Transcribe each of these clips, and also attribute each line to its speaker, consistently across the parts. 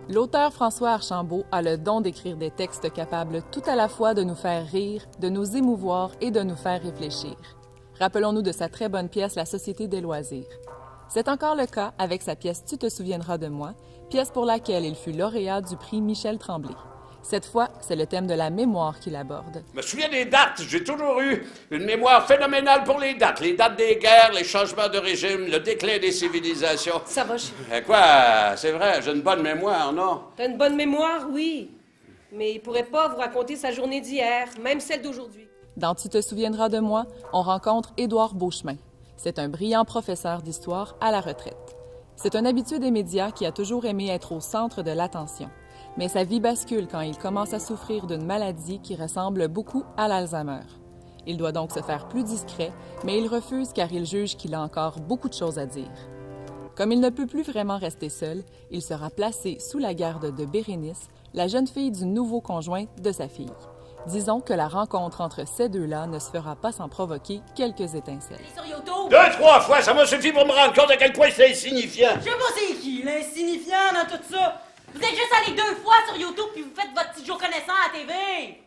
Speaker 1: L'auteur François Archambault a le don d'écrire des textes capables tout à la fois de nous faire rire, de nous émouvoir et de nous faire réfléchir. Rappelons-nous de sa très bonne pièce La Société des loisirs. C'est encore le cas avec sa pièce Tu te souviendras de moi, pièce pour laquelle il fut lauréat du prix Michel Tremblay. Cette fois, c'est le thème de la mémoire qu'il aborde.
Speaker 2: Je me souviens des dates. J'ai toujours eu une mémoire phénoménale pour les dates. Les dates des guerres, les changements de régime, le déclin des civilisations.
Speaker 3: Ça va, chérie.
Speaker 2: Quoi? C'est vrai, j'ai une bonne mémoire, non?
Speaker 3: T'as une bonne mémoire, oui. Mais il pourrait pas vous raconter sa journée d'hier, même celle d'aujourd'hui.
Speaker 1: Dans Tu te souviendras de moi, on rencontre Édouard Beauchemin. C'est un brillant professeur d'histoire à la retraite. C'est un habitué des médias qui a toujours aimé être au centre de l'attention. Mais sa vie bascule quand il commence à souffrir d'une maladie qui ressemble beaucoup à l'Alzheimer. Il doit donc se faire plus discret, mais il refuse car il juge qu'il a encore beaucoup de choses à dire. Comme il ne peut plus vraiment rester seul, il sera placé sous la garde de Bérénice, la jeune fille du nouveau conjoint de sa fille. Disons que la rencontre entre ces deux-là ne se fera pas sans provoquer quelques étincelles.
Speaker 4: Sur YouTube!
Speaker 2: 2-3 fois, ça m'a suffi pour me rendre compte à quel point c'est insignifiant.
Speaker 4: Je sais pas c'est qui, l'insignifiant dans tout ça! Vous êtes juste allés 2 fois sur YouTube puis vous faites votre petit jour connaissant à la TV!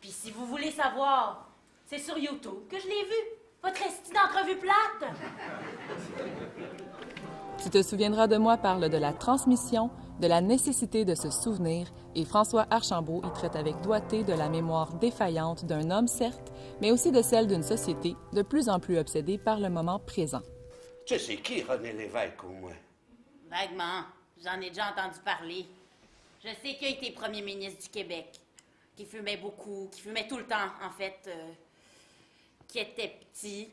Speaker 4: Puis si vous voulez savoir, c'est sur YouTube que je l'ai vu. Votre esti d'entrevue plate!
Speaker 1: Tu te souviendras de moi parle de la transmission, de la nécessité de se souvenir, et François Archambault y traite avec doigté de la mémoire défaillante d'un homme, certes, mais aussi de celle d'une société de plus en plus obsédée par le moment présent.
Speaker 2: Tu sais, c'est qui René Lévesque, au moins?
Speaker 4: Vaguement. J'en ai déjà entendu parler. Je sais qu'il a été premier ministre du Québec, qui fumait beaucoup, qui fumait tout le temps, en fait, qui était petit,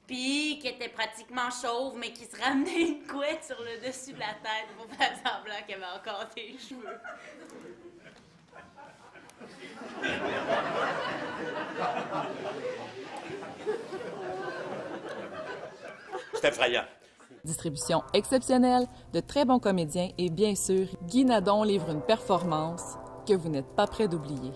Speaker 4: puis qui était pratiquement chauve, mais qui se ramenait une couette sur le dessus de la tête pour faire semblant qu'il avait encore des cheveux.
Speaker 2: C'est effrayant.
Speaker 1: Distribution exceptionnelle, de très bons comédiens et bien sûr, Guy Nadon livre une performance que vous n'êtes pas prêt d'oublier.